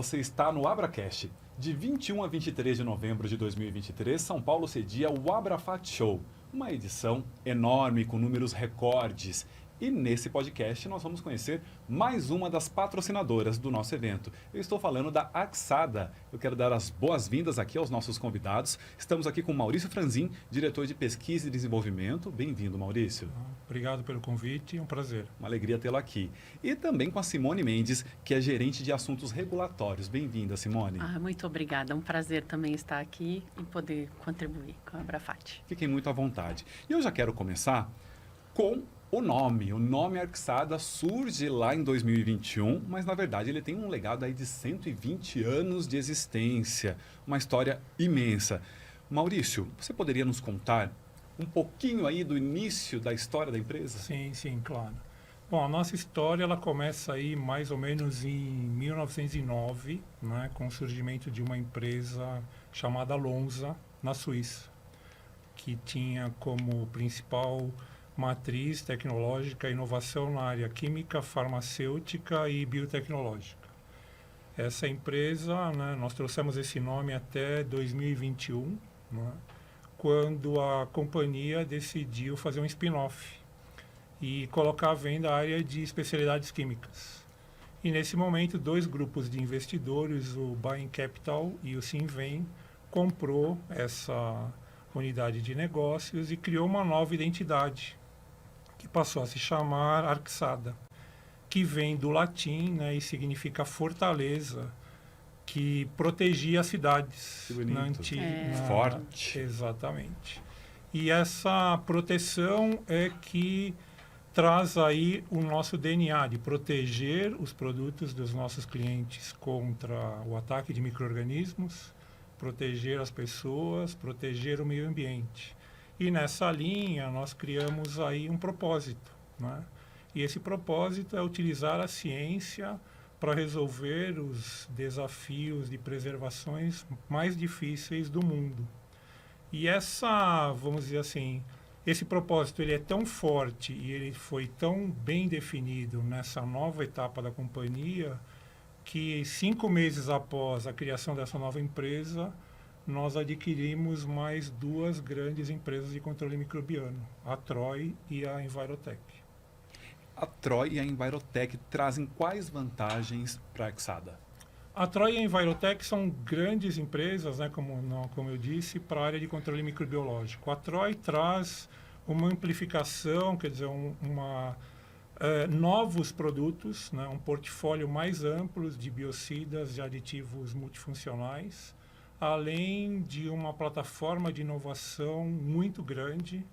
você está no AbraCast. De 21 a 23 de novembro de 2023, São Paulo cedia o AbraFat Show, uma edição enorme com números recordes. E nesse podcast nós vamos conhecer mais uma das patrocinadoras do nosso evento. Eu estou falando da Axada. Eu quero dar as boas-vindas aqui aos nossos convidados. Estamos aqui com Maurício Franzin, diretor de Pesquisa e Desenvolvimento. Bem-vindo, Maurício. Obrigado pelo convite, é um prazer. Uma alegria tê-lo aqui. E também com a Simone Mendes, que é gerente de assuntos regulatórios. Bem-vinda, Simone. Muito obrigada. É um prazer também estar aqui e poder contribuir com a AbraFat. Fiquem muito à vontade. E eu já quero começar com o nome Arxada surge lá em 2021, mas na verdade ele tem um legado aí de 120 anos de existência, uma história imensa. Maurício, você poderia nos contar um pouquinho aí do início da história da empresa? Sim, claro. Bom, a nossa história ela começa aí mais ou menos em 1909, né, com o surgimento de uma empresa chamada Lonza, na Suíça, que tinha como principal matriz tecnológica a inovação na área química, farmacêutica e biotecnológica. Essa empresa, né, nós trouxemos esse nome até 2021, né, quando a companhia decidiu fazer um spin-off e colocar à venda a área de especialidades químicas. E nesse momento, dois grupos de investidores, o Bain Capital e o Cinven, comprou essa unidade de negócios e criou uma nova identidade, que passou a se chamar Arxada, que vem do latim, né, e significa fortaleza, que protegia as cidades. Que bonito. Forte. Exatamente. E essa proteção é que traz aí o nosso DNA de proteger os produtos dos nossos clientes contra o ataque de micro-organismos, proteger as pessoas, proteger o meio ambiente. E nessa linha nós criamos aí um propósito, né? E esse propósito é utilizar a ciência para resolver os desafios de preservações mais difíceis do mundo. E vamos dizer assim, esse propósito ele é tão forte e ele foi tão bem definido nessa nova etapa da companhia que 5 meses após a criação dessa nova empresa, nós adquirimos mais duas grandes empresas de controle microbiano, a Troy e a Envirotech. A Troy e a Envirotech trazem quais vantagens para a Axada? A Troy e a Envirotech são grandes empresas, né, como eu disse, para a área de controle microbiológico. A Troy traz uma amplificação, quer dizer, novos produtos, né, um portfólio mais amplo de biocidas e aditivos multifuncionais, além de uma plataforma de inovação muito grande,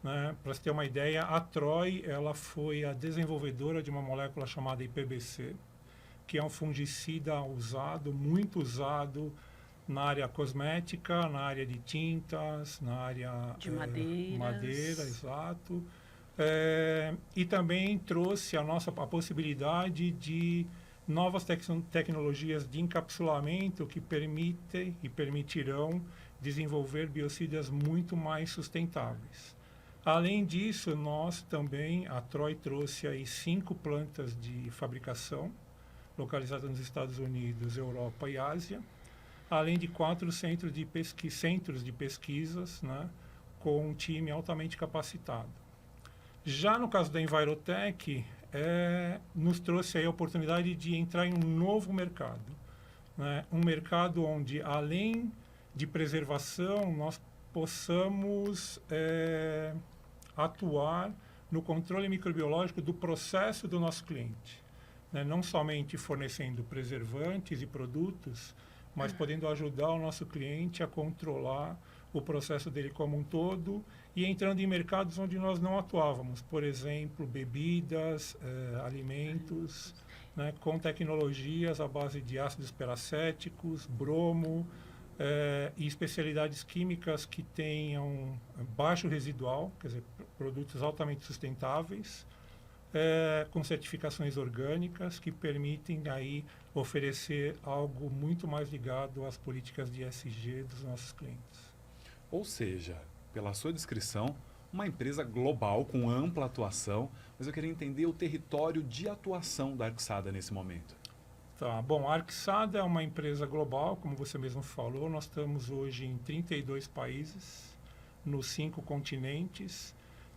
né? Para você ter uma ideia, a Troy ela foi a desenvolvedora de uma molécula chamada IPBC, que é um fungicida muito usado na área cosmética, na área de tintas, na área de madeira, exato. E também trouxe a possibilidade de novas tecnologias de encapsulamento que permitem e permitirão desenvolver biocidas muito mais sustentáveis. Além disso, a Troy trouxe aí 5 plantas de fabricação localizadas nos Estados Unidos, Europa e Ásia, além de 4 centros de pesquisas, né, com um time altamente capacitado. Já no caso da Envirotech, nos trouxe aí a oportunidade de entrar em um novo mercado, né? Um mercado onde, além de preservação, nós possamos atuar no controle microbiológico do processo do nosso cliente, né? Não somente fornecendo preservantes e produtos, mas podendo ajudar o nosso cliente a controlar o processo dele como um todo e entrando em mercados onde nós não atuávamos, por exemplo, bebidas, alimentos, né, com tecnologias à base de ácidos peracéticos, bromo e especialidades químicas que tenham baixo residual, quer dizer, produtos altamente sustentáveis, com certificações orgânicas que permitem aí oferecer algo muito mais ligado às políticas de ESG dos nossos clientes. Ou seja, pela sua descrição, uma empresa global com ampla atuação, mas eu queria entender o território de atuação da Arxada nesse momento. Tá. Bom, a Arxada é uma empresa global, como você mesmo falou. Nós estamos hoje em 32 países, nos 5 continentes.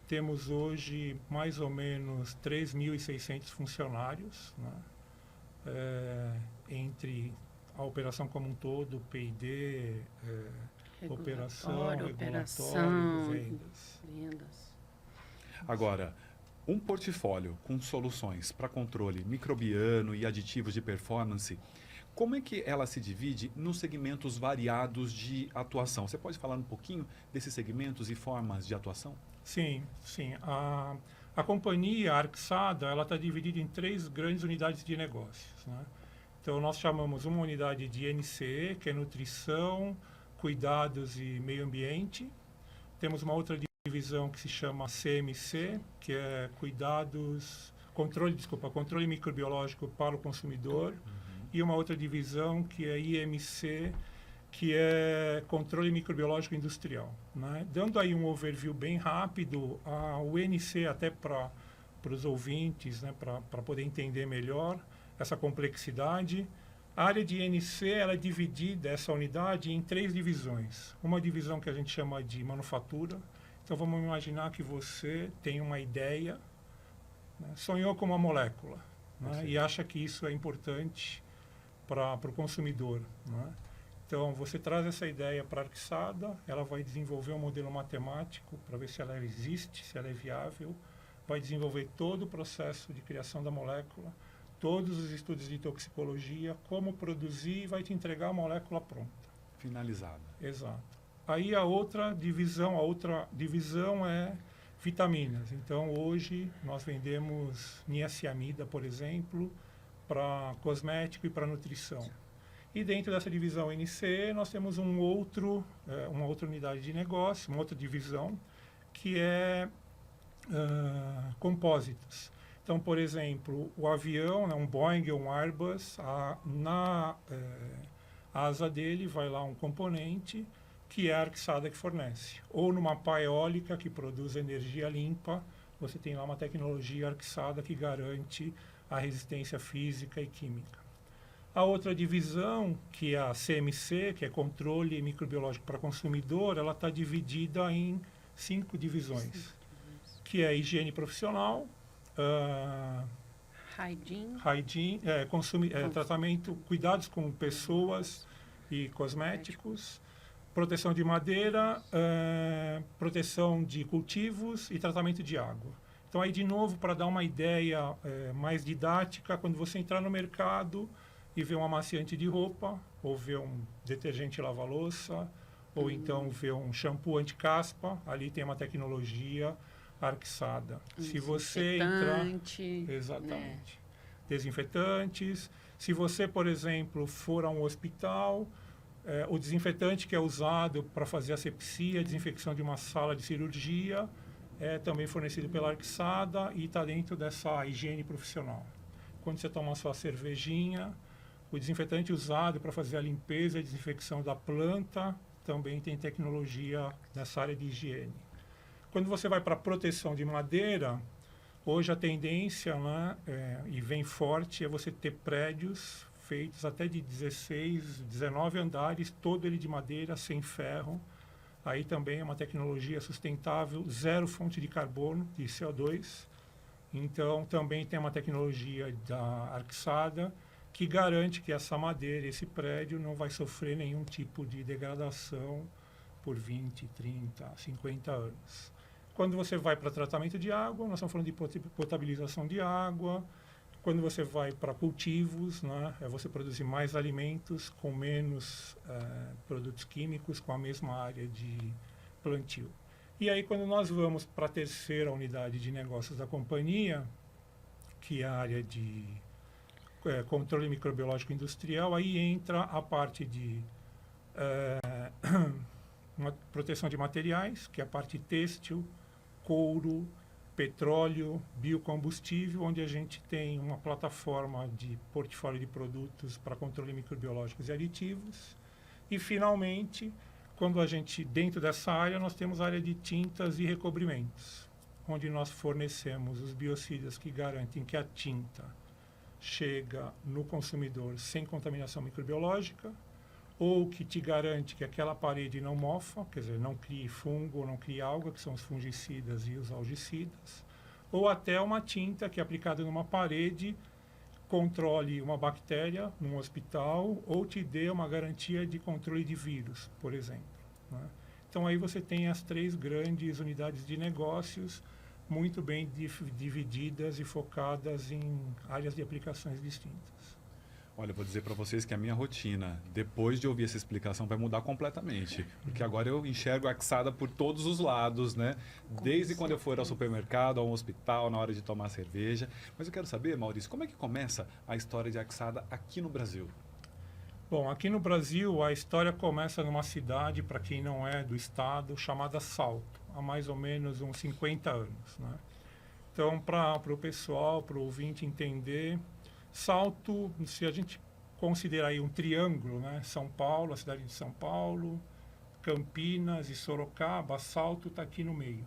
Temos hoje mais ou menos 3.600 funcionários, né? Entre a operação como um todo, P&D, operação, regulatório, vendas. Agora, um portfólio com soluções para controle microbiano e aditivos de performance, como é que ela se divide nos segmentos variados de atuação? Você pode falar um pouquinho desses segmentos e formas de atuação? Sim, sim. A companhia, a Arxada, ela está dividida em 3 grandes unidades de negócios, né? Então, nós chamamos uma unidade de NCE, que é nutrição, cuidados e meio ambiente. Temos uma outra divisão que se chama CMC, que é controle microbiológico para o consumidor. E uma outra divisão que é IMC, que é controle microbiológico industrial, né? Dando aí um overview bem rápido, o NC até para os ouvintes, né, para poder entender melhor essa complexidade. A área de NC ela é dividida, essa unidade, em 3 divisões. Uma divisão que a gente chama de manufatura. Então, vamos imaginar que você tem uma ideia, né, sonhou com uma molécula, né, e acha que isso é importante para o consumidor, né? Então, você traz essa ideia para a Arxada, ela vai desenvolver um modelo matemático para ver se ela existe, se ela é viável, vai desenvolver todo o processo de criação da molécula, todos os estudos de toxicologia, como produzir e vai te entregar a molécula pronta. Finalizada. Exato. Aí a outra divisão é vitaminas. Então, hoje, nós vendemos niacinamida, por exemplo, para cosmético e para nutrição. E dentro dessa divisão NC, nós temos uma outra unidade de negócio, uma outra divisão, que é compósitos. Então, por exemplo, o avião, né, um Boeing ou um Airbus, na asa dele vai lá um componente que é a Arxada que fornece. Ou numa pá eólica que produz energia limpa, você tem lá uma tecnologia Arxada que garante a resistência física e química. A outra divisão, que é a CMC, que é controle microbiológico para consumidor, ela está dividida em 5 divisões, que é higiene profissional, hygiene, tratamento, cuidados com pessoas e cosméticos, proteção de madeira, proteção de cultivos e tratamento de água. Então, aí, de novo, para dar uma ideia mais didática, quando você entrar no mercado e ver um amaciante de roupa, ou ver um detergente lava-louça, ou então ver um shampoo anti-caspa, ali tem uma tecnologia Arxada. Se você entrar... Exatamente. Né? Desinfetantes. Se você, por exemplo, for a um hospital, o desinfetante que é usado para fazer asepsia, desinfecção de uma sala de cirurgia, é também fornecido pela Arxada e está dentro dessa higiene profissional. Quando você toma a sua cervejinha, o desinfetante usado para fazer a limpeza e desinfecção da planta também tem tecnologia nessa área de higiene. Quando você vai para a proteção de madeira, hoje a tendência, né, e vem forte, é você ter prédios feitos até de 16, 19 andares, todo ele de madeira, sem ferro. Aí também é uma tecnologia sustentável, zero fonte de carbono, de CO2. Então, também tem uma tecnologia da Arxada que garante que essa madeira, esse prédio, não vai sofrer nenhum tipo de degradação por 20, 30, 50 anos. Quando você vai para tratamento de água, nós estamos falando de potabilização de água. Quando você vai para cultivos, né, é você produzir mais alimentos com menos produtos químicos, com a mesma área de plantio. E aí, quando nós vamos para a terceira unidade de negócios da companhia, que é a área de controle microbiológico industrial, aí entra a parte de proteção de materiais, que é a parte têxtil, couro, petróleo, biocombustível, onde a gente tem uma plataforma de portfólio de produtos para controle microbiológicos e aditivos. E, finalmente, quando a gente, dentro dessa área, nós temos a área de tintas e recobrimentos, onde nós fornecemos os biocidas que garantem que a tinta chega no consumidor sem contaminação microbiológica, ou que te garante que aquela parede não mofa, quer dizer, não crie fungo, não crie alga, que são os fungicidas e os algicidas, ou até uma tinta que é aplicada numa parede controle uma bactéria num hospital ou te dê uma garantia de controle de vírus, por exemplo, né? Então aí você tem as 3 grandes unidades de negócios muito bem divididas e focadas em áreas de aplicações distintas. Olha, eu vou dizer para vocês que a minha rotina, depois de ouvir essa explicação, vai mudar completamente. Porque agora eu enxergo a Xada por todos os lados, né? Desde quando eu for ao supermercado, ao hospital, na hora de tomar cerveja. Mas eu quero saber, Maurício, como é que começa a história de Xada aqui no Brasil? Bom, aqui no Brasil a história começa numa cidade, para quem não é do estado, chamada Salto, há mais ou menos uns 50 anos, né? Então, para o pessoal, para o ouvinte entender, Salto, se a gente considerar aí um triângulo, né? São Paulo, a cidade de São Paulo, Campinas e Sorocaba, Salto está aqui no meio.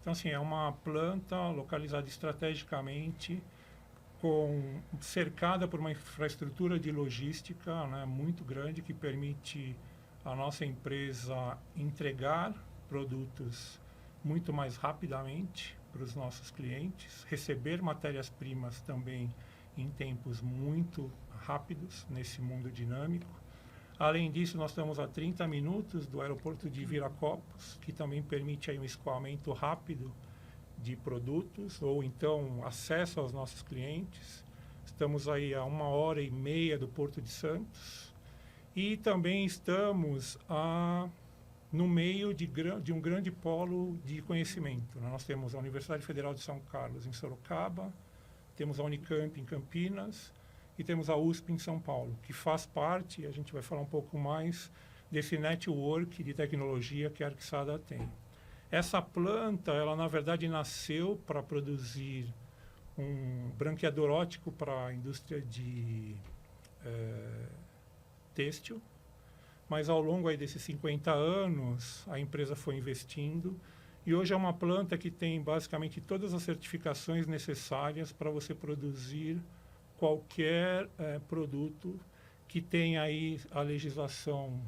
Então, assim, é uma planta localizada estrategicamente, cercada por uma infraestrutura de logística, né, muito grande, que permite a nossa empresa entregar produtos muito mais rapidamente para os nossos clientes, receber matérias-primas também em tempos muito rápidos nesse mundo dinâmico. Além disso, nós estamos a 30 minutos do aeroporto de Viracopos, que também permite aí um escoamento rápido de produtos, ou então acesso aos nossos clientes. Estamos aí a 1h30 do Porto de Santos. E também estamos no meio de um grande polo de conhecimento. Nós temos a Universidade Federal de São Carlos, em Sorocaba, temos a Unicamp em Campinas e temos a USP em São Paulo, que faz parte, a gente vai falar um pouco mais, desse network de tecnologia que a Arxada tem. Essa planta, ela na verdade nasceu para produzir um branqueador óptico para a indústria de têxtil, mas ao longo aí desses 50 anos a empresa foi investindo e hoje é uma planta que tem basicamente todas as certificações necessárias para você produzir qualquer produto que tem aí a legislação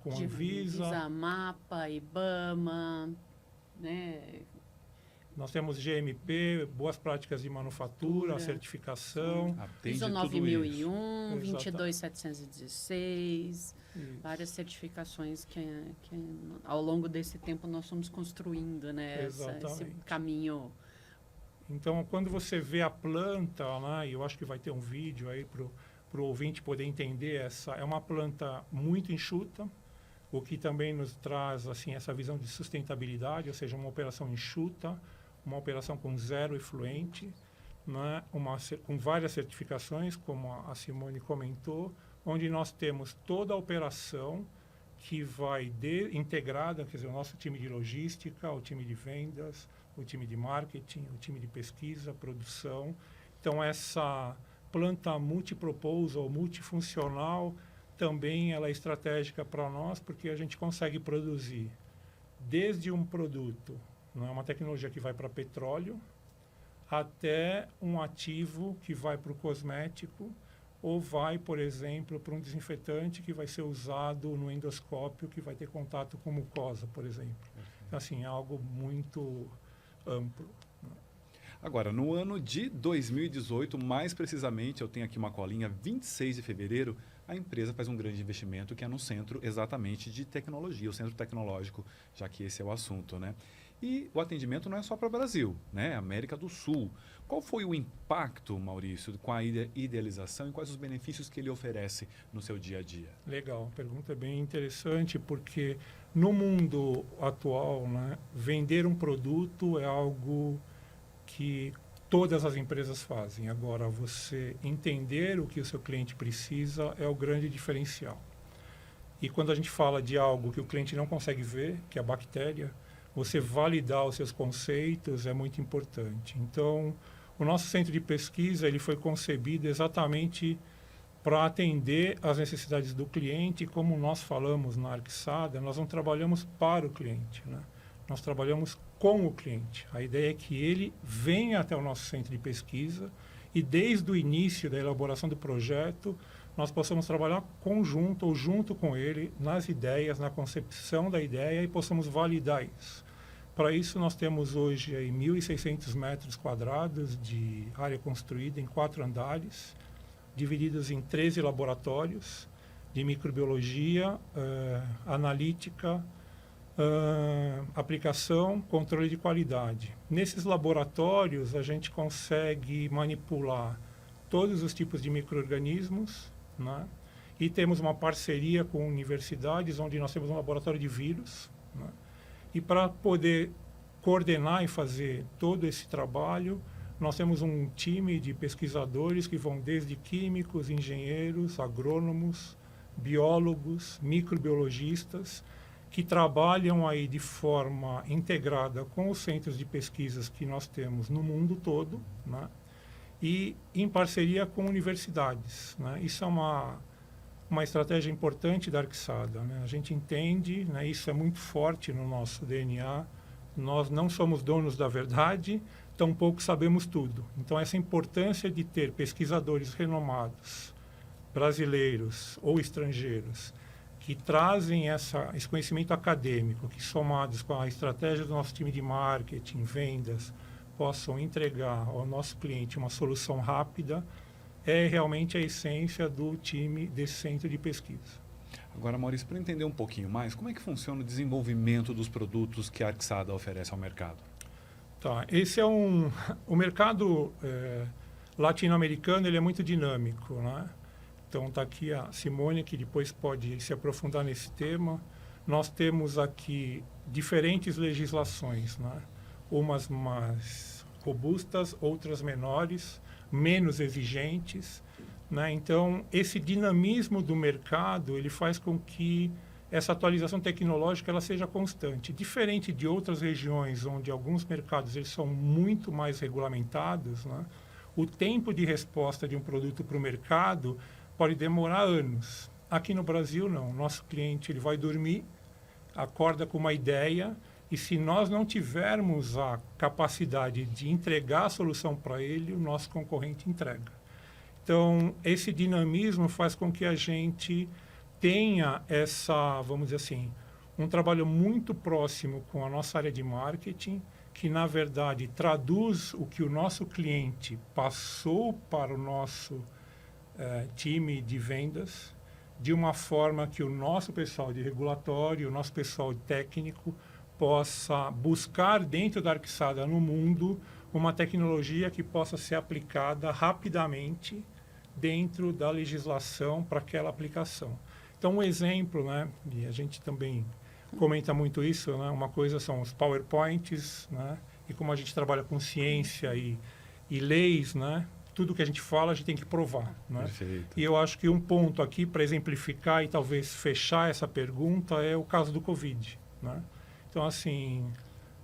com a Anvisa, MAPA, IBAMA, né? Nós temos GMP, boas práticas de manufatura, certificação. ISO 9001, 22716, várias certificações que ao longo desse tempo nós fomos construindo, né? Esse caminho. Então, quando você vê a planta, né, eu acho que vai ter um vídeo aí para o ouvinte poder entender, é uma planta muito enxuta, o que também nos traz assim, essa visão de sustentabilidade, ou seja, uma operação enxuta, uma operação com zero efluente, né, com várias certificações, como a Simone comentou, onde nós temos toda a operação que vai integrada, quer dizer, o nosso time de logística, o time de vendas, o time de marketing, o time de pesquisa, produção. Então, essa planta multipropose ou multifuncional também ela é estratégica para nós, porque a gente consegue produzir desde um produto, não é uma tecnologia que vai para petróleo, até um ativo que vai para o cosmético, ou vai, por exemplo, para um desinfetante que vai ser usado no endoscópio, que vai ter contato com mucosa, por exemplo. Então, assim, é algo muito amplo. Agora, no ano de 2018, mais precisamente, eu tenho aqui uma colinha, 26 de fevereiro, a empresa faz um grande investimento que é no centro exatamente de tecnologia, o centro tecnológico, já que esse é o assunto, né? E o atendimento não é só para o Brasil, né? América do Sul. Qual foi o impacto, Maurício, com a idealização e quais os benefícios que ele oferece no seu dia a dia? Legal, a pergunta é bem interessante porque no mundo atual, né, vender um produto é algo que todas as empresas fazem. Agora, você entender o que o seu cliente precisa é o grande diferencial. E quando a gente fala de algo que o cliente não consegue ver, que é a bactéria, você validar os seus conceitos é muito importante. Então, o nosso centro de pesquisa ele foi concebido exatamente para atender às necessidades do cliente. E como nós falamos na Arxada, nós não trabalhamos para o cliente, né? Nós trabalhamos com o cliente. A ideia é que ele venha até o nosso centro de pesquisa e desde o início da elaboração do projeto, nós possamos trabalhar conjunto ou junto com ele nas ideias, na concepção da ideia e possamos validar isso. Para isso, nós temos hoje aí 1.600 metros quadrados de área construída em 4 andares, divididos em 13 laboratórios de microbiologia, analítica, aplicação, controle de qualidade. Nesses laboratórios, a gente consegue manipular todos os tipos de micro-organismos, né? E temos uma parceria com universidades, onde nós temos um laboratório de vírus, né? E para poder coordenar e fazer todo esse trabalho, nós temos um time de pesquisadores que vão desde químicos, engenheiros, agrônomos, biólogos, microbiologistas, que trabalham aí de forma integrada com os centros de pesquisas que nós temos no mundo todo, né? E em parceria com universidades, né? Isso é uma estratégia importante da Arxada, né? A gente entende, né? Isso é muito forte no nosso DNA. Nós não somos donos da verdade, tampouco sabemos tudo. Então, essa importância de ter pesquisadores renomados, brasileiros ou estrangeiros, que trazem esse conhecimento acadêmico, que somados com a estratégia do nosso time de marketing, vendas, possam entregar ao nosso cliente uma solução rápida, é realmente a essência do time desse centro de pesquisa. Agora, Maurício, para entender um pouquinho mais, como é que funciona o desenvolvimento dos produtos que a Arxada oferece ao mercado? Tá, esse é o mercado latino-americano, ele é muito dinâmico, né? Então está aqui a Simone, que depois pode se aprofundar nesse tema. Nós temos aqui diferentes legislações, né? Umas mais robustas, outras menores, menos exigentes, né? Então, esse dinamismo do mercado, ele faz com que essa atualização tecnológica ela seja constante. Diferente de outras regiões, onde alguns mercados eles são muito mais regulamentados, né? O tempo de resposta de um produto para o mercado pode demorar anos. Aqui no Brasil, não. Nosso cliente ele vai dormir, acorda com uma ideia, e se nós não tivermos a capacidade de entregar a solução para ele, o nosso concorrente entrega. Então, esse dinamismo faz com que a gente tenha vamos dizer assim, um trabalho muito próximo com a nossa área de marketing, que, na verdade, traduz o que o nosso cliente passou para o nosso time de vendas, de uma forma que o nosso pessoal de regulatório, o nosso pessoal técnico, possa buscar dentro da Arxada no mundo uma tecnologia que possa ser aplicada rapidamente dentro da legislação para aquela aplicação. Então, um exemplo, né, e a gente também comenta muito isso, né, uma coisa são os PowerPoints, né, e como a gente trabalha com ciência e leis, né, tudo que a gente fala a gente tem que provar, né? Perfeito. E eu acho que um ponto aqui para exemplificar e talvez fechar essa pergunta é o caso do Covid, né? Então, assim,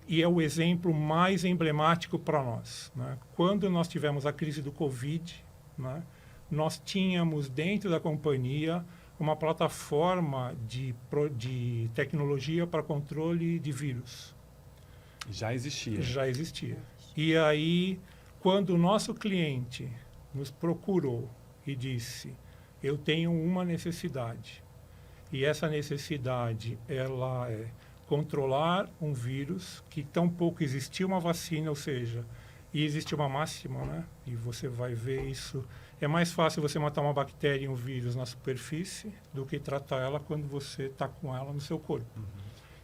e é o exemplo mais emblemático para nós, né? Quando nós tivemos a crise do Covid, né, nós tínhamos dentro da companhia uma plataforma de tecnologia para controle de vírus. Já existia. Já existia. E aí, quando o nosso cliente nos procurou e disse, eu tenho uma necessidade, e essa necessidade ela é controlar um vírus que tão pouco existia uma vacina, ou seja, e existe uma máxima, né? E você vai ver isso. É mais fácil você matar uma bactéria e um vírus na superfície do que tratar ela quando você está com ela no seu corpo. Uhum.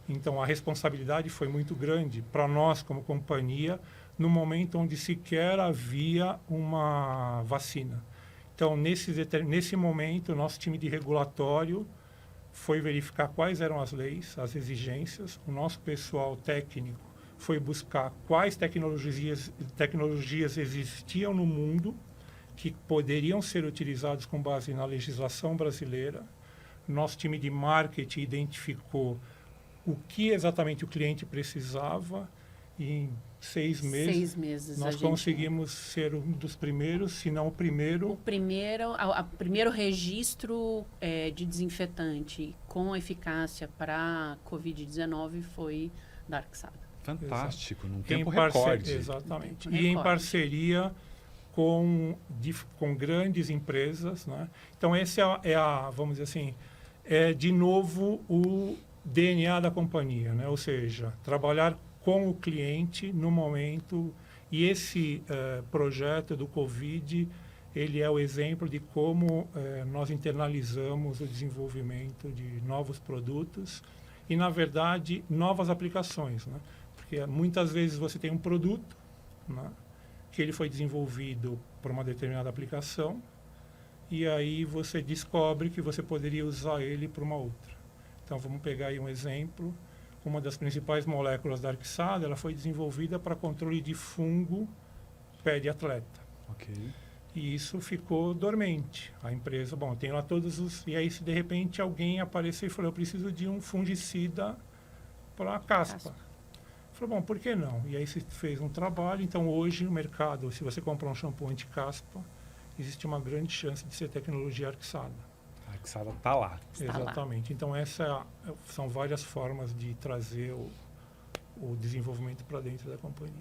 Então, a responsabilidade foi muito grande para nós, como companhia, no momento onde sequer havia uma vacina. Então, nesse momento, o nosso time de regulatório foi verificar quais eram as leis, as exigências. O nosso pessoal técnico foi buscar quais tecnologias existiam no mundo que poderiam ser utilizados com base na legislação brasileira. Nosso time de marketing identificou o que exatamente o cliente precisava e em 6 meses nós conseguimos ser um dos primeiros, se não o primeiro. O primeiro registro de desinfetante com eficácia para Covid-19 foi da Arxada. Fantástico, Exato. num tempo recorde. Exatamente. E em parceria com grandes empresas, né? Então, esse vamos dizer assim, é de novo o DNA da companhia, né? Ou seja, trabalhar com o cliente no momento. E esse projeto do Covid, ele é o exemplo de como nós internalizamos o desenvolvimento de novos produtos e, na verdade, novas aplicações, né? Porque muitas vezes você tem um produto, né, que ele foi desenvolvido para uma determinada aplicação e aí você descobre que você poderia usar ele para uma outra. Então, vamos pegar aí um exemplo. Uma das principais moléculas da Arxada, ela foi desenvolvida para controle de fungo pé de atleta. Ok. E isso ficou dormente. A empresa, bom, tem lá todos os... E aí, se de repente alguém apareceu e falou, eu preciso de um fungicida para a caspa. Falou, bom, por que não? E aí se fez um trabalho. Então, hoje, no mercado, se você comprar um shampoo anti-caspa, existe uma grande chance de ser tecnologia Arxada. A Arxada está lá. Exatamente. Então, são várias formas de trazer o desenvolvimento para dentro da companhia.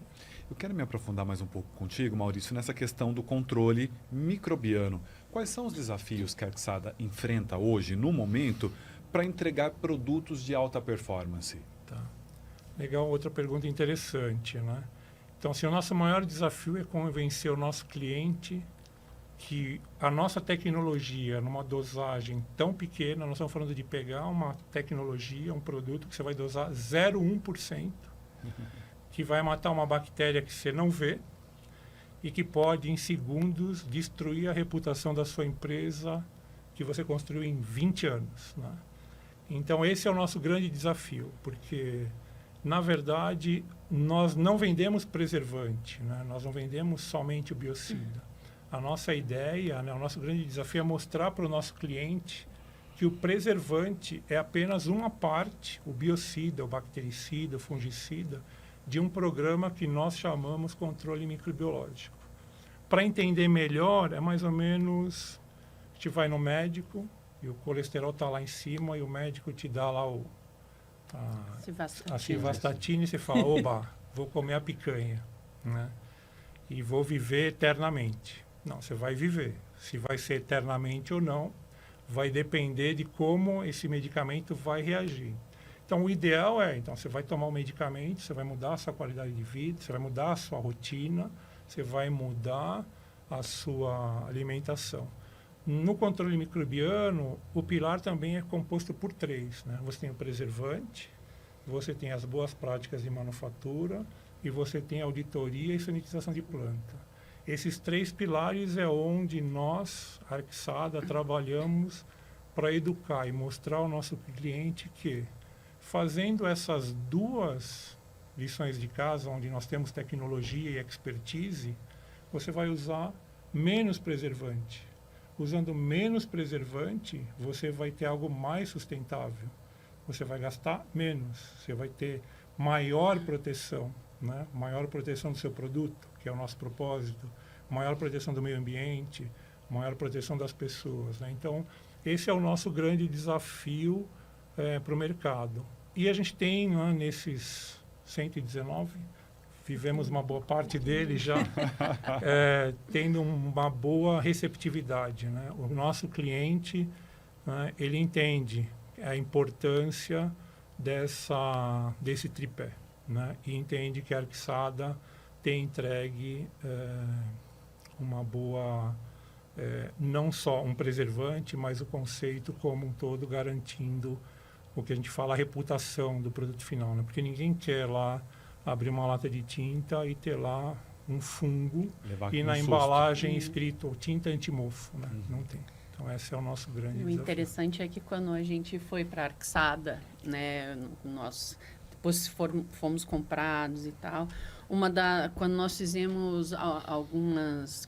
Eu quero me aprofundar mais um pouco contigo, Maurício, nessa questão do controle microbiano. Quais são os desafios que a Arxada enfrenta hoje, no momento, para entregar produtos de alta performance? Tá. Legal, outra pergunta interessante, né? Então, assim, o nosso maior desafio é convencer o nosso cliente que a nossa tecnologia, numa dosagem tão pequena, nós estamos falando de pegar uma tecnologia, um produto que você vai dosar 0,1%, que vai matar uma bactéria que você não vê e que pode, em segundos, destruir a reputação da sua empresa que você construiu em 20 anos, né? Então, esse é o nosso grande desafio, porque, na verdade, nós não vendemos preservante, né? Nós não vendemos somente o biocida. A nossa ideia, né, o nosso grande desafio é mostrar para o nosso cliente que o preservante é apenas uma parte, o biocida, o bactericida, o fungicida, de um programa que nós chamamos controle microbiológico. Para entender melhor, é mais ou menos, a gente vai no médico e o colesterol está lá em cima e o médico te dá lá a civastatina e você fala, oba, vou comer a picanha, né? E vou viver eternamente. Não, você vai viver. Se vai ser eternamente ou não, vai depender de como esse medicamento vai reagir. Então, o ideal então, você vai tomar o medicamento, você vai mudar a sua qualidade de vida, você vai mudar a sua rotina, você vai mudar a sua alimentação. No controle microbiano, o pilar também é composto por 3, né? Você tem o preservante, você tem as boas práticas de manufatura e você tem auditoria e sanitização de planta. Esses 3 pilares é onde nós, Arxada, trabalhamos para educar e mostrar ao nosso cliente que, fazendo essas 2 lições de casa, onde nós temos tecnologia e expertise, você vai usar menos preservante. Usando menos preservante, você vai ter algo mais sustentável. Você vai gastar menos, você vai ter maior proteção, né? Maior proteção do seu produto, que é o nosso propósito, maior proteção do meio ambiente, maior proteção das pessoas, né? Então, esse é o nosso grande desafio para o mercado. E a gente tem, né, nesses 119, vivemos uma boa parte dele já, tendo uma boa receptividade, né? O nosso cliente, né, ele entende a importância desse tripé, né? E entende que a Arxada tem entregue uma boa, não só um preservante, mas o conceito como um todo, garantindo o que a gente fala, a reputação do produto final, né? Porque ninguém quer lá abrir uma lata de tinta e ter lá um fungo e na embalagem escrito tinta antimofo, né? Não tem. Então, esse é o nosso grande desafio. O interessante é que quando a gente foi para a Arxada, né, nós depois fomos comprados e tal, quando nós fizemos algumas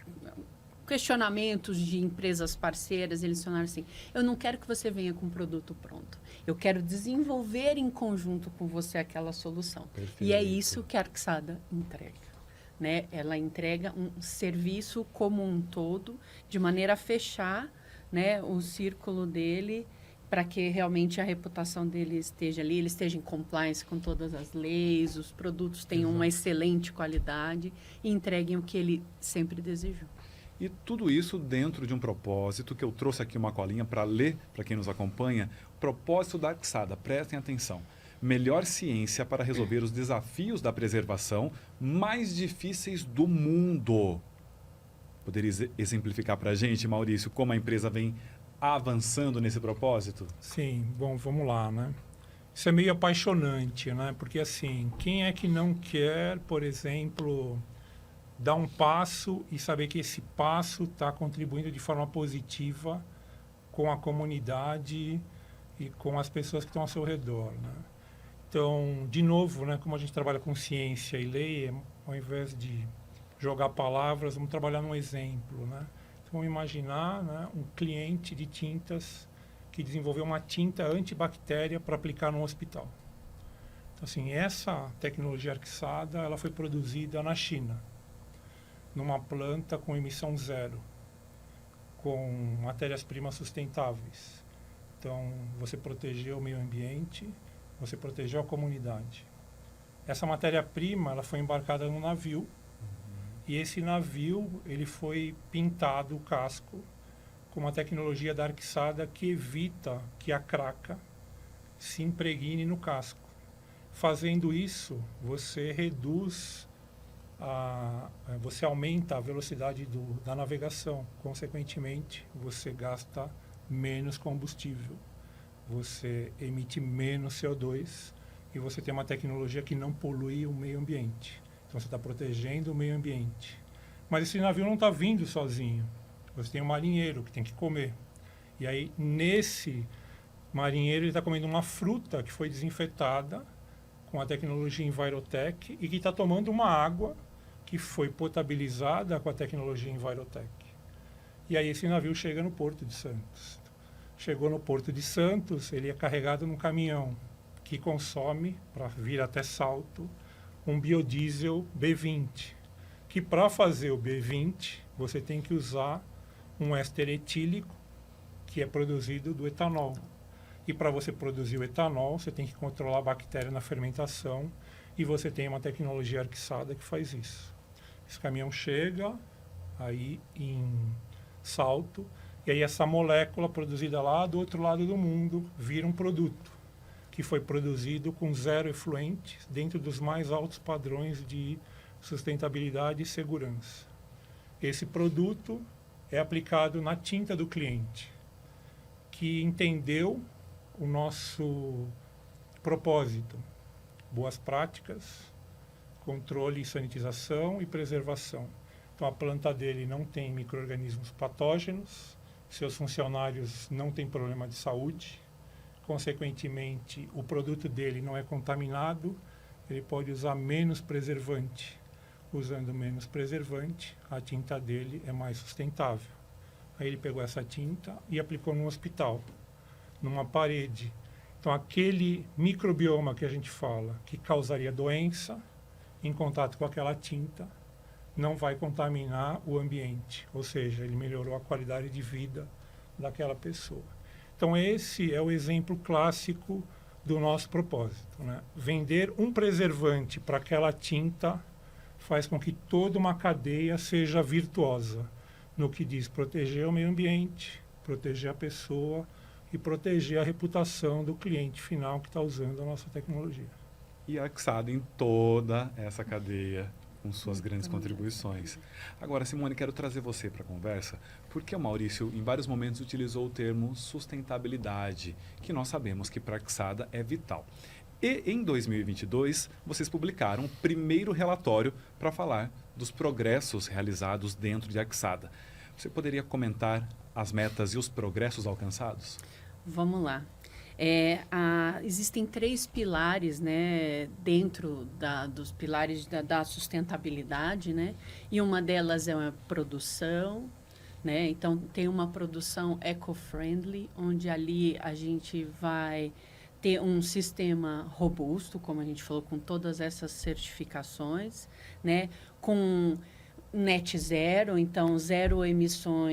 questionamentos de empresas parceiras, eles falaram assim, eu não quero que você venha com o produto pronto, eu quero desenvolver em conjunto com você aquela solução. Perfeito. E é isso que a Arxada entrega. Né? Ela entrega um serviço como um todo, de maneira a fechar, né, o círculo dele para que realmente a reputação dele esteja ali, ele esteja em compliance com todas as leis, os produtos tenham uma excelente qualidade e entreguem o que ele sempre desejou. E tudo isso dentro de um propósito que eu trouxe aqui uma colinha para ler, para quem nos acompanha. Propósito da Arxada, prestem atenção. Melhor ciência para resolver os desafios da preservação mais difíceis do mundo. Poderia exemplificar para a gente, Maurício, como a empresa vem avançando nesse propósito? Sim, bom, vamos lá, né? Isso é meio apaixonante, né? Porque, assim, quem é que não quer, por exemplo, dar um passo e saber que esse passo está contribuindo de forma positiva com a comunidade e com as pessoas que estão ao seu redor, né? Então, de novo, né, como a gente trabalha com ciência e lei, ao invés de jogar palavras, vamos trabalhar num exemplo, né? Então, vamos imaginar, né, um cliente de tintas que desenvolveu uma tinta antibactéria para aplicar no hospital. Então, assim, essa tecnologia Arxada, ela foi produzida na China, numa planta com emissão zero, com matérias-primas sustentáveis. Então, você protegeu o meio ambiente, você protegeu a comunidade. Essa matéria-prima, ela foi embarcada num navio, e esse navio, ele foi pintado o casco com uma tecnologia da Arxada que evita que a craca se impregne no casco. Fazendo isso, você reduz, você aumenta a velocidade da navegação. Consequentemente, você gasta menos combustível, você emite menos CO2 e você tem uma tecnologia que não polui o meio ambiente. Então, você está protegendo o meio ambiente. Mas esse navio não está vindo sozinho. Você tem um marinheiro que tem que comer. E aí, nesse marinheiro, ele está comendo uma fruta que foi desinfetada com a tecnologia Envirotech e que está tomando uma água que foi potabilizada com a tecnologia Envirotech. E aí, esse navio chega no Porto de Santos. Chegou no Porto de Santos, ele é carregado num caminhão que consome, para vir até Salto, um biodiesel B20, que para fazer o B20, você tem que usar um éster etílico, que é produzido do etanol. E para você produzir o etanol, você tem que controlar a bactéria na fermentação, e você tem uma tecnologia Arxada que faz isso. Esse caminhão chega aí em Salto, e aí essa molécula produzida lá do outro lado do mundo vira um produto que foi produzido com zero efluentes dentro dos mais altos padrões de sustentabilidade e segurança. Esse produto é aplicado na tinta do cliente, que entendeu o nosso propósito: boas práticas, controle, sanitização e preservação. Então, a planta dele não tem micro-organismos patógenos, seus funcionários não têm problema de saúde, consequentemente, o produto dele não é contaminado, ele pode usar menos preservante. Usando menos preservante, a tinta dele é mais sustentável. Aí ele pegou essa tinta e aplicou no hospital, numa parede. Então, aquele microbioma que a gente fala, que causaria doença, em contato com aquela tinta, não vai contaminar o ambiente. Ou seja, ele melhorou a qualidade de vida daquela pessoa. Então, esse é o exemplo clássico do nosso propósito, né? Vender um preservante para aquela tinta faz com que toda uma cadeia seja virtuosa, no que diz proteger o meio ambiente, proteger a pessoa e proteger a reputação do cliente final que está usando a nossa tecnologia. E a Arxada em toda essa cadeia, com suas grandes contribuições. Agora, Simone, quero trazer você para a conversa, porque o Maurício, em vários momentos, utilizou o termo sustentabilidade, que nós sabemos que para a Arxada é vital. E, em 2022, vocês publicaram o primeiro relatório para falar dos progressos realizados dentro de Arxada. Você poderia comentar as metas e os progressos alcançados? Vamos lá. Existem 3 pilares, né, dentro dos pilares da sustentabilidade, né? E uma delas é a produção, né? Então, tem uma produção eco-friendly, onde ali a gente vai ter um sistema robusto, como a gente falou, com todas essas certificações, né? Com net zero, então zero emissão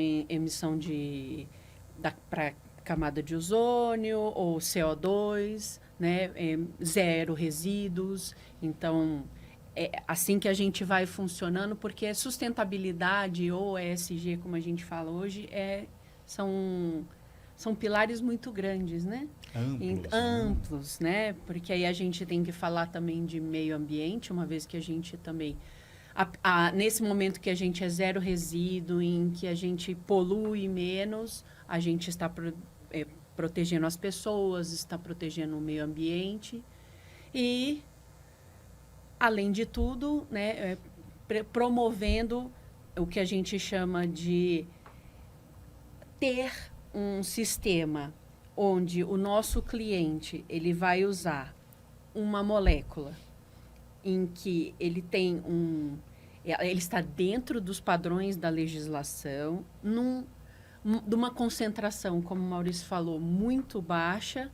para camada de ozônio ou CO2, né? Zero resíduos. Então, é assim que a gente vai funcionando, porque sustentabilidade ou ESG, como a gente fala hoje, são pilares muito grandes, né? Amplos, né? Porque aí a gente tem que falar também de meio ambiente, uma vez que a gente também... nesse momento que a gente é zero resíduo, em que a gente polui menos, a gente está protegendo as pessoas, está protegendo o meio ambiente e, além de tudo, né, promovendo o que a gente chama de ter um sistema onde o nosso cliente ele vai usar uma molécula em que ele tem ele está dentro dos padrões da legislação, de uma concentração, como o Maurício falou, muito baixa,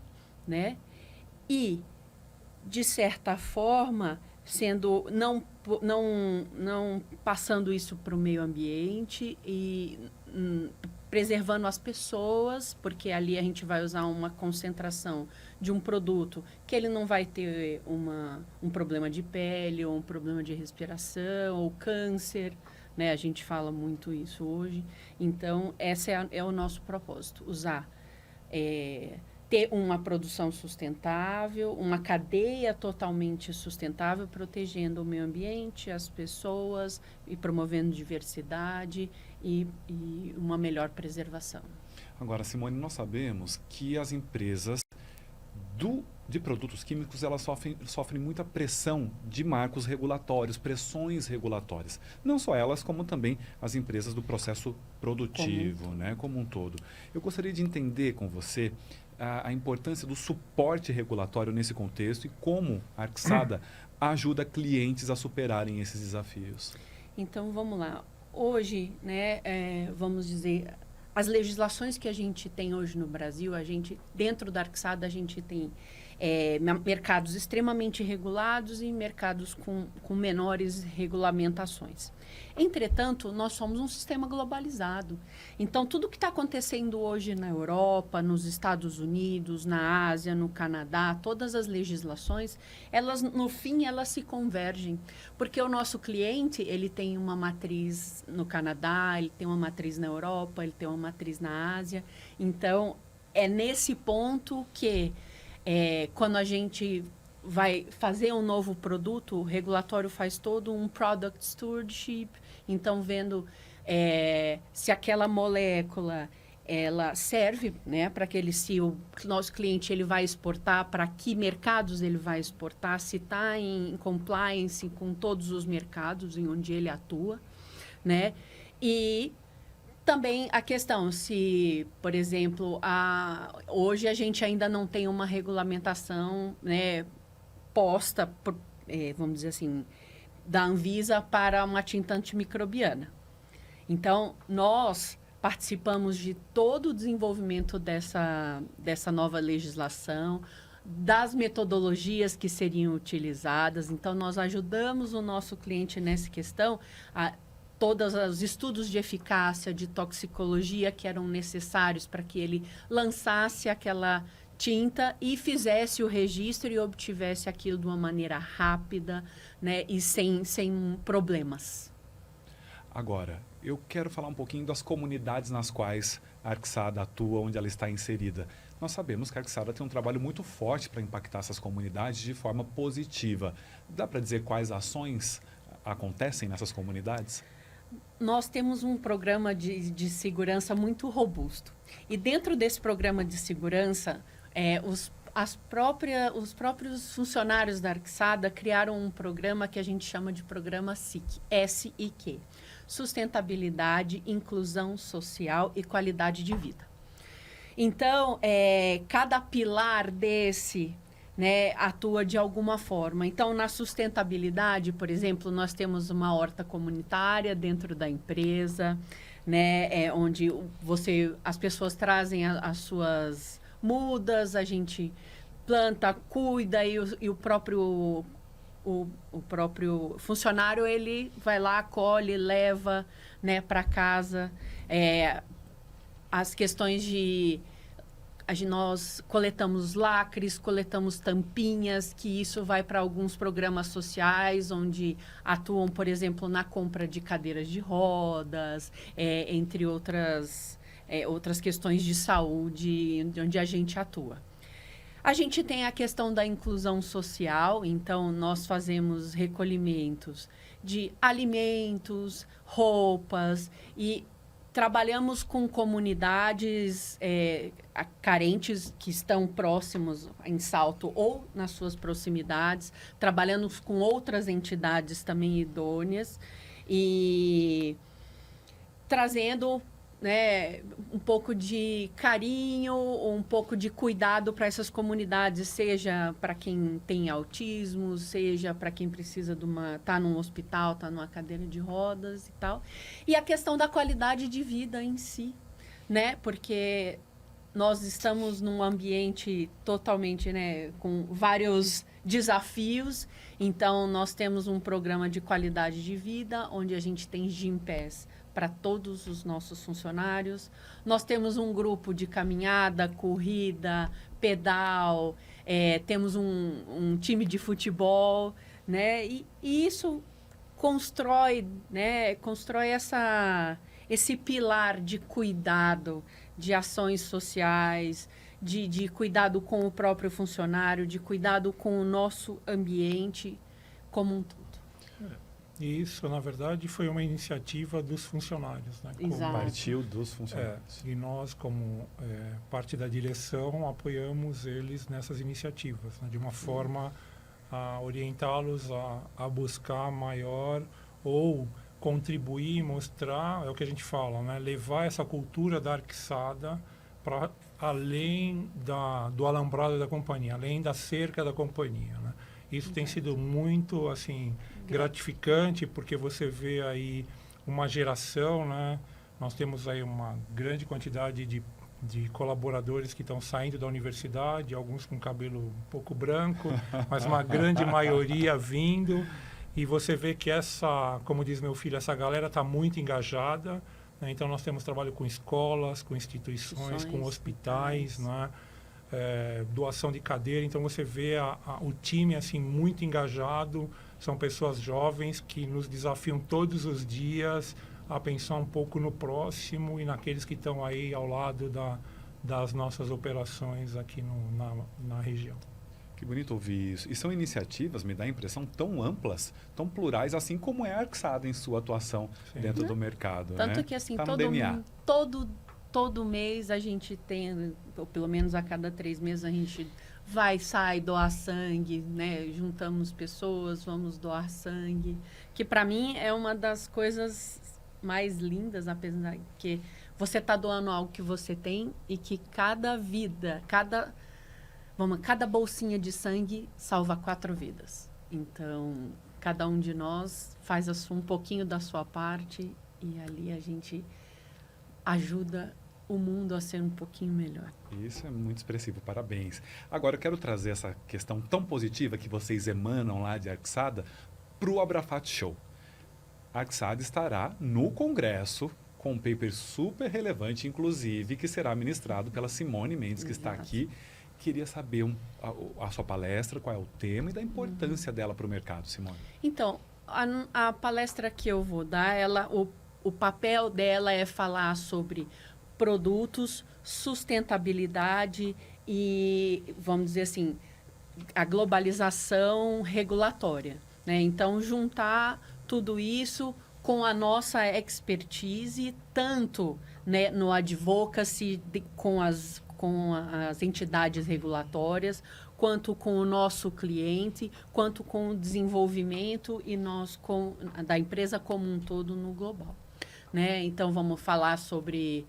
né? E, de certa forma, não passando isso para o meio ambiente e preservando as pessoas, porque ali a gente vai usar uma concentração de um produto que ele não vai ter um problema de pele, ou um problema de respiração, ou câncer, né? A gente fala muito isso hoje. Então, esse é o nosso propósito, ter uma produção sustentável, uma cadeia totalmente sustentável, protegendo o meio ambiente, as pessoas e promovendo diversidade e uma melhor preservação. Agora, Simone, nós sabemos que as empresas de produtos químicos, elas sofrem muita pressão de marcos regulatórios, pressões regulatórias. Não só elas, como também as empresas do processo produtivo, né, como um todo. Eu gostaria de entender com você a importância do suporte regulatório nesse contexto e como a Arcsada ajuda clientes a superarem esses desafios. Então, vamos lá. Hoje, né, vamos dizer, as legislações que a gente tem hoje no Brasil, dentro da Arcsada, a gente tem mercados extremamente regulados e mercados com menores regulamentações. Entretanto, nós somos um sistema globalizado. Então, tudo que está acontecendo hoje na Europa, nos Estados Unidos, na Ásia, no Canadá, todas as legislações, no fim, elas se convergem. Porque o nosso cliente, ele tem uma matriz no Canadá, ele tem uma matriz na Europa, ele tem uma matriz na Ásia. Então, é nesse ponto que, quando a gente vai fazer um novo produto, o regulatório faz todo um product stewardship, então vendo se aquela molécula ela serve, né, para se o nosso cliente ele vai exportar, para que mercados ele vai exportar, se está em compliance com todos os mercados em onde ele atua, né? E também a questão se, por exemplo, hoje a gente ainda não tem uma regulamentação, né, posta, vamos dizer assim, da Anvisa para uma tinta antimicrobiana. Então, nós participamos de todo o desenvolvimento dessa nova legislação, das metodologias que seriam utilizadas. Então, nós ajudamos o nosso cliente nessa questão, todos os estudos de eficácia, de toxicologia que eram necessários para que ele lançasse aquela tinta e fizesse o registro e obtivesse aquilo de uma maneira rápida, né, e sem problemas. Agora, eu quero falar um pouquinho das comunidades nas quais a Arcsada atua, onde ela está inserida. Nós sabemos que a Arcsada tem um trabalho muito forte para impactar essas comunidades de forma positiva. Dá para dizer quais ações acontecem nessas comunidades? Nós temos um programa de segurança muito robusto. E dentro desse programa de segurança, os próprios funcionários da Arcsada criaram um programa que a gente chama de programa SIQ, S-I-Q, Sustentabilidade, Inclusão Social e Qualidade de Vida. Então, cada pilar desse, né, atua de alguma forma. Então, na sustentabilidade, por exemplo, nós temos uma horta comunitária dentro da empresa, né, onde as pessoas trazem as suas mudas, a gente planta, cuida e o próprio funcionário ele vai lá, colhe, leva, né, para casa. As questões de Nós coletamos lacres, coletamos tampinhas, que isso vai para alguns programas sociais, onde atuam, por exemplo, na compra de cadeiras de rodas, entre outras questões de saúde, onde a gente atua. A gente tem a questão da inclusão social, então nós fazemos recolhimentos de alimentos, roupas e trabalhamos com comunidades carentes que estão próximos em Salto ou nas suas proximidades. Trabalhamos com outras entidades também idôneas e trazendo, né, um pouco de carinho, um pouco de cuidado para essas comunidades, seja para quem tem autismo, seja para quem precisa tá num hospital, tá numa cadeira de rodas e tal. E a questão da qualidade de vida em si, né? Porque nós estamos num ambiente totalmente, né, com vários desafios. Então, nós temos um programa de qualidade de vida, onde a gente tem Gympass para todos os nossos funcionários. Nós temos um grupo de caminhada, corrida, pedal, temos um time de futebol, né? E isso constrói, né? Constrói esse pilar de cuidado, de ações sociais, de cuidado com o próprio funcionário, de cuidado com o nosso ambiente como um todo. E isso, na verdade, foi uma iniciativa dos funcionários, né? Exato. Partiu dos funcionários. E nós, como parte da direção, apoiamos eles nessas iniciativas, né? De uma forma a orientá-los a buscar maior ou contribuir, mostrar, é o que a gente fala, né? Levar essa cultura da Arcsada para além do alambrado da companhia, além da cerca da companhia, né? Isso tem sido muito, assim, gratificante, porque você vê aí uma geração, né? Nós temos aí uma grande quantidade de colaboradores que estão saindo da universidade, alguns com cabelo um pouco branco, mas uma grande maioria vindo. E você vê que como diz meu filho, essa galera está muito engajada, né? Então nós temos trabalho com escolas, com instituições, com hospitais, né? Doação de cadeira. Então você vê o time assim muito engajado. São pessoas jovens que nos desafiam todos os dias a pensar um pouco no próximo e naqueles que estão aí ao lado das nossas operações aqui na região. Que bonito ouvir isso. E são iniciativas, me dá a impressão, tão amplas, tão plurais, assim como é a Arcsada em sua atuação dentro do mercado. Tanto né? que assim, Tá no DNA. todo mês a gente tem, ou pelo menos a cada 3 meses a gente sai doar sangue, né? Juntamos pessoas, vamos doar sangue, que para mim é uma das coisas mais lindas, apesar que você está doando algo que você tem e que cada vida, cada bolsinha de sangue salva 4 vidas. Então, cada um de nós faz um pouquinho da sua parte e ali a gente ajuda o mundo a ser um pouquinho melhor. Isso é muito expressivo, parabéns. Agora eu quero trazer essa questão tão positiva que vocês emanam lá de Arcsada para o Abrafat Show. A Arcsada estará no Congresso com um paper super relevante, inclusive, que será ministrado pela Simone Mendes, que está aqui. Queria saber a sua palestra, qual é o tema e da importância dela para o mercado, Simone. Então, a palestra que eu vou dar, o papel dela é falar sobre produtos, sustentabilidade e, vamos dizer assim, a globalização regulatória, né? Então, juntar tudo isso com a nossa expertise, tanto, né, no advocacy com as entidades regulatórias, quanto com o nosso cliente, quanto com o desenvolvimento e da empresa como um todo no global. Né? Então, vamos falar sobre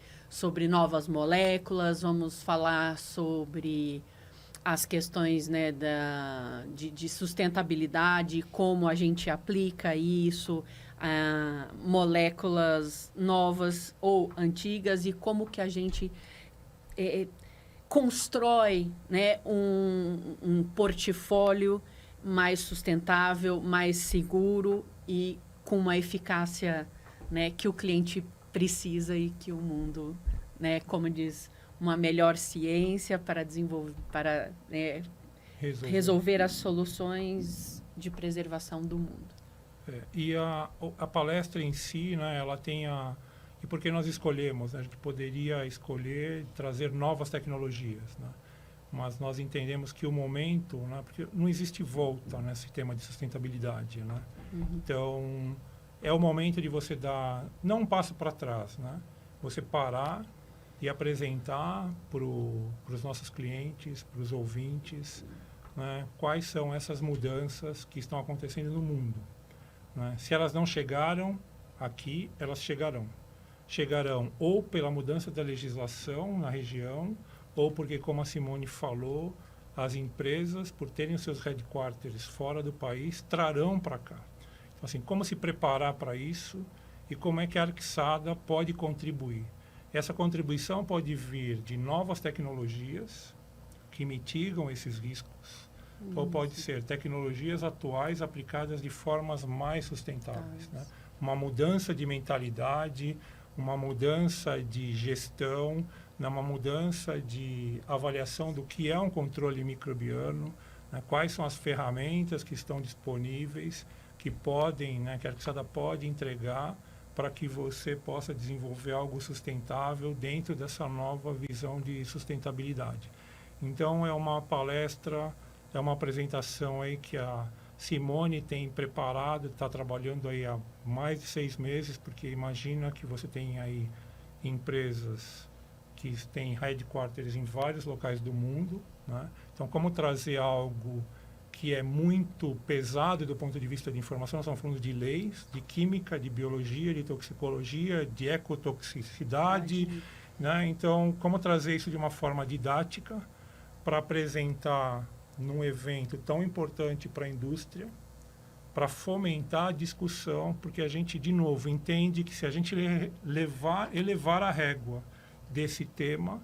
novas moléculas, vamos falar sobre as questões, né, de sustentabilidade, como a gente aplica isso a moléculas novas ou antigas e como que a gente constrói, né, um portfólio mais sustentável, mais seguro e com uma eficácia, né, que o cliente precisa e que o mundo, né, como diz uma melhor ciência para desenvolver, para resolver as soluções de preservação do mundo. E a palestra em si, né, ela tem e por que nós escolhemos? Né? A gente poderia escolher trazer novas tecnologias, né? Mas nós entendemos que o momento, né, porque não existe volta nesse tema de sustentabilidade, né? Então, é o momento de você dar, não um passo para trás, né? Você parar e apresentar para os nossos clientes, para os ouvintes, né, quais são essas mudanças que estão acontecendo no mundo. Né? Se elas não chegaram aqui, elas chegarão. Chegarão ou pela mudança da legislação na região, ou porque, como a Simone falou, as empresas, por terem os seus headquarters fora do país, trarão para cá. Então, assim, como se preparar para isso e como é que a Arcsada pode contribuir? Essa contribuição pode vir de novas tecnologias que mitigam esses riscos, ou pode ser tecnologias atuais aplicadas de formas mais sustentáveis, né? Uma mudança de mentalidade, uma mudança de gestão, uma mudança de avaliação do que é um controle microbiano, né? Quais são as ferramentas que estão disponíveis, que podem, né, que a Arcsada pode entregar para que você possa desenvolver algo sustentável dentro dessa nova visão de sustentabilidade. Então, é uma palestra, é uma apresentação aí que a Simone tem preparado, está trabalhando aí há mais de 6 meses, porque imagina que você tem aí empresas que têm headquarters em vários locais do mundo, né? Então, como trazer algo que é muito pesado do ponto de vista de informação, nós estamos falando de leis, de química, de biologia, de toxicologia, de ecotoxicidade, né? Então, como trazer isso de uma forma didática para apresentar num evento tão importante para a indústria, para fomentar a discussão, porque a gente, de novo, entende que se a gente elevar a régua desse tema,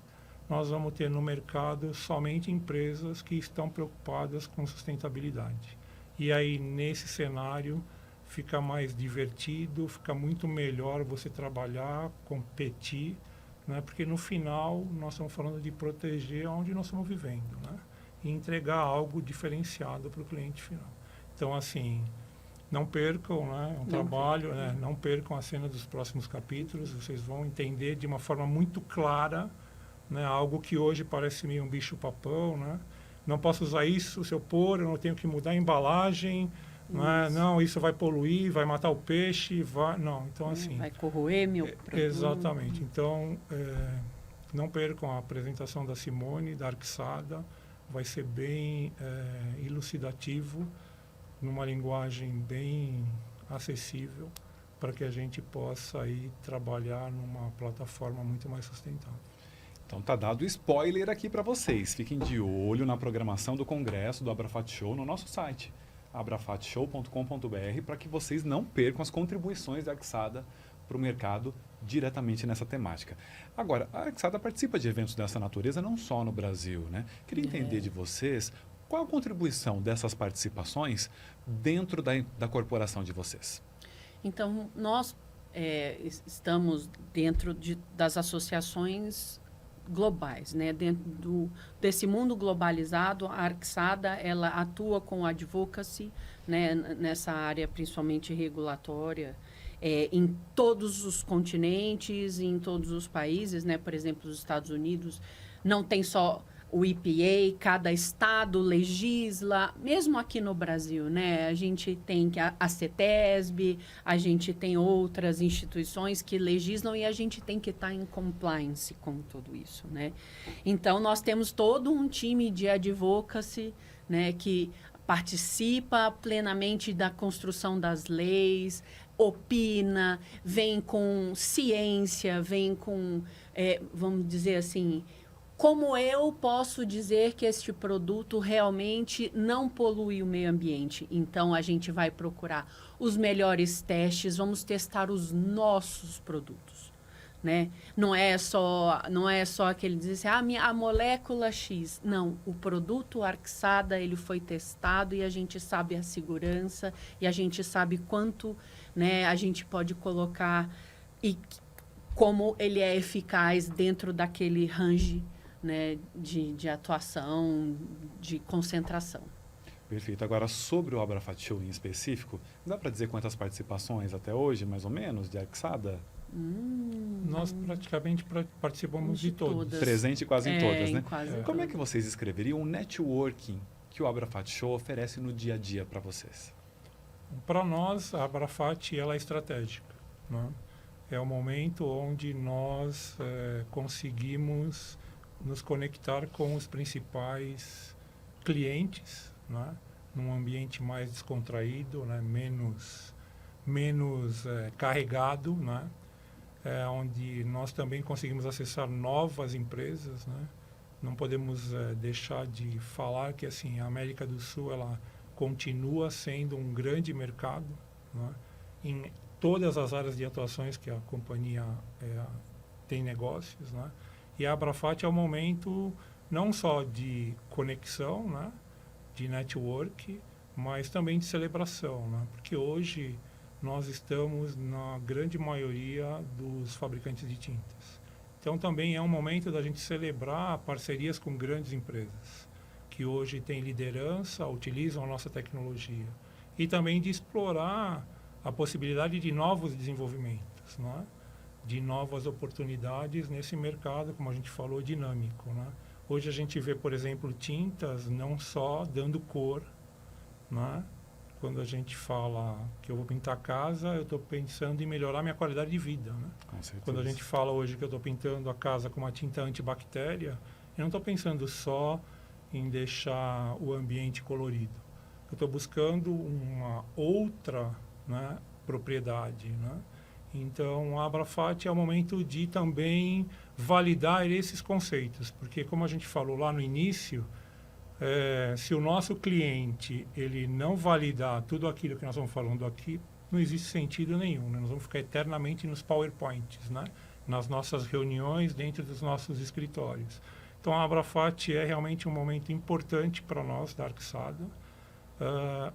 nós vamos ter no mercado somente empresas que estão preocupadas com sustentabilidade. E aí, nesse cenário, fica mais divertido, fica muito melhor você trabalhar, competir, né? Porque no final nós estamos falando de proteger onde nós estamos vivendo, né? E entregar algo diferenciado para o cliente final. Então, assim, não percam, né? É um trabalho, né? Não percam a cena dos próximos capítulos, vocês vão entender de uma forma muito clara, né? Algo que hoje parece meio um bicho-papão, né? Não posso usar isso, se eu pôr, eu não tenho que mudar a embalagem, né? Não, isso vai poluir, vai matar o peixe, vai... Não, então assim... Vai corroer meu produto. Exatamente. Então, não percam a apresentação da Simone, da Arcsada, vai ser bem elucidativo, numa linguagem bem acessível, para que a gente possa aí trabalhar numa plataforma muito mais sustentável. Então tá dado spoiler aqui para vocês. Fiquem de olho na programação do congresso do Abrafat Show no nosso site, abrafatshow.com.br, para que vocês não percam as contribuições da Arcsada para o mercado diretamente nessa temática. Agora, a Arcsada participa de eventos dessa natureza não só no Brasil, né? Queria entender de vocês qual a contribuição dessas participações dentro da corporação de vocês. Então, nós estamos dentro das associações globais, né? Dentro desse mundo globalizado, a Arcsada ela atua com advocacy, né? Nessa área principalmente regulatória, em todos os continentes, em todos os países, né? Por exemplo, os Estados Unidos não tem só o EPA, cada estado legisla, mesmo aqui no Brasil, né? A gente tem a CETESB, a gente tem outras instituições que legislam e a gente tem que estar em compliance com tudo isso, né? Então, nós temos todo um time de advocacy, né, que participa plenamente da construção das leis, opina, vem com ciência, vem com, vamos dizer assim, como eu posso dizer que este produto realmente não polui o meio ambiente? Então, a gente vai procurar os melhores testes, vamos testar os nossos produtos, né? Não é só aquele dizer assim, a molécula X. Não, o produto Arcsada, ele foi testado e a gente sabe a segurança e a gente sabe quanto, né, a gente pode colocar e como ele é eficaz dentro daquele range, né, de atuação, de concentração. Perfeito. Agora, sobre o Abrafat Show em específico, dá para dizer quantas participações até hoje, mais ou menos, de Arxada? Nós praticamente participamos de todas. Presente quase em todas, né? Quase Como é todas. que vocês escreveriam o networking que o Abrafat Show oferece no dia a dia para vocês? Para nós, a Abrafat ela é estratégica, né? É o momento onde nós conseguimos nos conectar com os principais clientes, né? Num ambiente mais descontraído, né? menos carregado, né? Onde nós também conseguimos acessar novas empresas, né? Não podemos deixar de falar que assim a América do Sul ela continua sendo um grande mercado, né? Em todas as áreas de atuações que a companhia tem negócios, né? E a Abrafat é um momento não só de conexão, né? De network, mas também de celebração, né? Porque hoje nós estamos na grande maioria dos fabricantes de tintas. Então também é um momento da gente celebrar parcerias com grandes empresas que hoje têm liderança, utilizam a nossa tecnologia e também de explorar a possibilidade de novos desenvolvimentos, né? De novas oportunidades nesse mercado, como a gente falou, dinâmico, né? Hoje a gente vê, por exemplo, tintas não só dando cor, né? Quando a gente fala que eu vou pintar a casa, eu estou pensando em melhorar minha qualidade de vida, né? Com certeza. Quando a gente fala hoje que eu estou pintando a casa com uma tinta antibactéria, eu não estou pensando só em deixar o ambiente colorido. Eu estou buscando uma outra, né, propriedade, né? Então, a Abrafat é o momento de também validar esses conceitos, porque como a gente falou lá no início, se o nosso cliente ele não validar tudo aquilo que nós estamos falando aqui, não existe sentido nenhum, né? Nós vamos ficar eternamente nos PowerPoints, né? Nas nossas reuniões, dentro dos nossos escritórios. Então, a Abrafat é realmente um momento importante para nós da Arxada,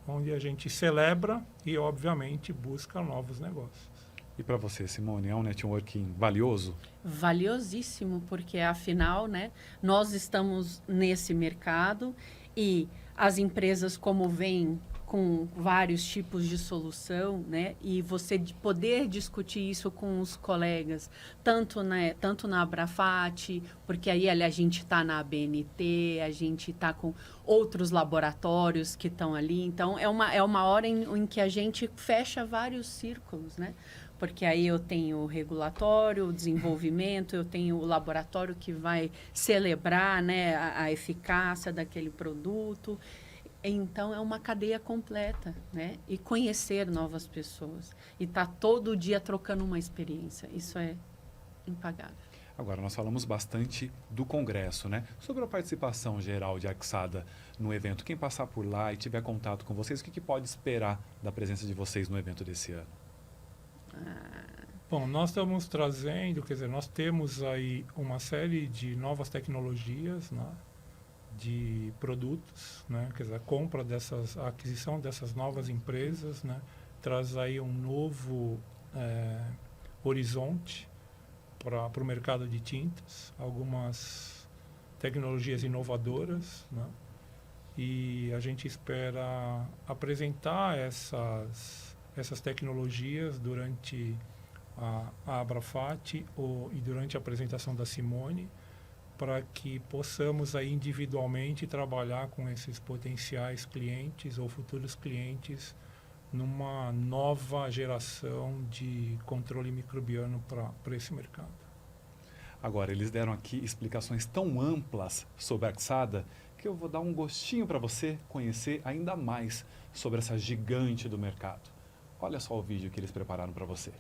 onde a gente celebra e, obviamente, busca novos negócios. E para você, Simone, é um networking valioso? Valiosíssimo, porque afinal, né, nós estamos nesse mercado e as empresas como vêm com vários tipos de solução, né, e você poder discutir isso com os colegas, tanto na Abrafat, porque aí a gente está na ABNT, a gente está com outros laboratórios que estão ali, então é uma hora em que a gente fecha vários círculos, né? Porque aí eu tenho o regulatório, o desenvolvimento, eu tenho o laboratório que vai celebrar, né, a eficácia daquele produto. Então, é uma cadeia completa, né? E conhecer novas pessoas. E estar todo dia trocando uma experiência. Isso é impagável. Agora, nós falamos bastante do Congresso, né? Sobre a participação geral de Arxada no evento. Quem passar por lá e tiver contato com vocês, o que pode esperar da presença de vocês no evento desse ano? Bom, nós estamos trazendo, quer dizer, nós temos aí uma série de novas tecnologias, né, de produtos, né, quer dizer, a aquisição dessas novas empresas, né, traz aí um novo horizonte para o mercado de tintas, algumas tecnologias inovadoras, né, e a gente espera apresentar essas tecnologias durante a Abrafat e durante a apresentação da Simone, para que possamos aí individualmente trabalhar com esses potenciais clientes ou futuros clientes numa nova geração de controle microbiano para esse mercado. Agora, eles deram aqui explicações tão amplas sobre a Arxada que eu vou dar um gostinho para você conhecer ainda mais sobre essa gigante do mercado. Olha só o vídeo que eles prepararam para você.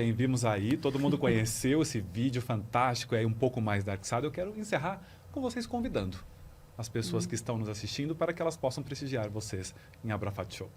bem, vimos aí, todo mundo conheceu esse vídeo fantástico, aí um pouco mais da Arxada. Eu quero encerrar com vocês convidando as pessoas que estão nos assistindo para que elas possam prestigiar vocês em Abrafat Show.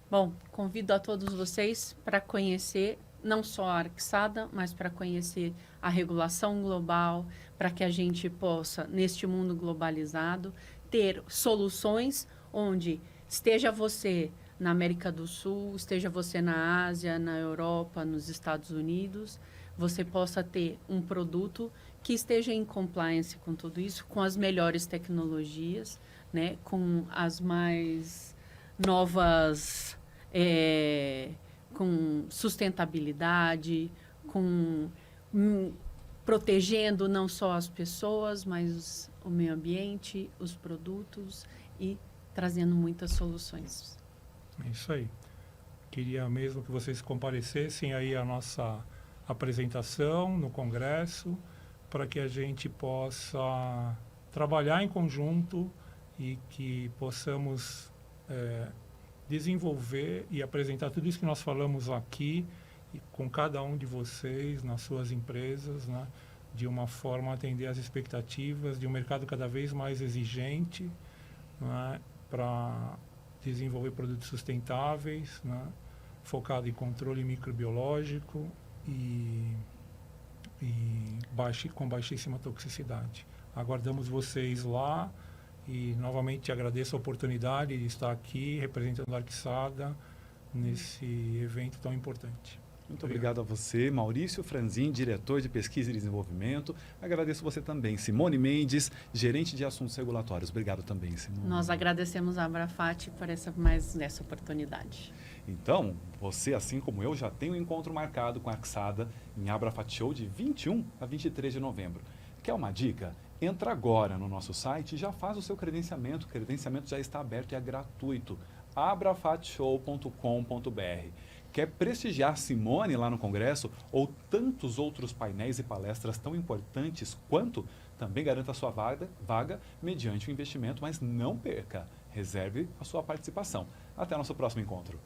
Bom, convido a todos vocês para conhecer não só a Arxada, mas para conhecer a regulação global, para que a gente possa, neste mundo globalizado, ter soluções onde esteja você na América do Sul, esteja você na Ásia, na Europa, nos Estados Unidos, você possa ter um produto que esteja em compliance com tudo isso, com as melhores tecnologias, né, com as mais novas, com sustentabilidade, protegendo não só as pessoas, mas o meio ambiente, os produtos e trazendo muitas soluções. É isso aí. Queria mesmo que vocês comparecessem aí à nossa apresentação no Congresso, para que a gente possa trabalhar em conjunto e que possamos desenvolver e apresentar tudo isso que nós falamos aqui e com cada um de vocês nas suas empresas, né, de uma forma a atender às expectativas de um mercado cada vez mais exigente, né, para desenvolver produtos sustentáveis, né, focado em controle microbiológico e com baixíssima toxicidade. Aguardamos vocês lá e novamente agradeço a oportunidade de estar aqui representando a Arxada nesse evento tão importante. Muito obrigado a você, Maurício Franzin, diretor de Pesquisa e Desenvolvimento. Agradeço você também, Simone Mendes, gerente de Assuntos Regulatórios. Obrigado também, Simone. Nós agradecemos a Abrafat por essa oportunidade. Então, você, assim como eu, já tem um encontro marcado com a Arxada em Abrafat Show de 21 a 23 de novembro. Quer uma dica? Entra agora no nosso site e já faz o seu credenciamento. O credenciamento já está aberto e é gratuito. abrafatshow.com.br. Quer prestigiar Simone lá no Congresso ou tantos outros painéis e palestras tão importantes quanto? Também garanta a sua vaga mediante o investimento, mas não perca. Reserve a sua participação. Até nosso próximo encontro.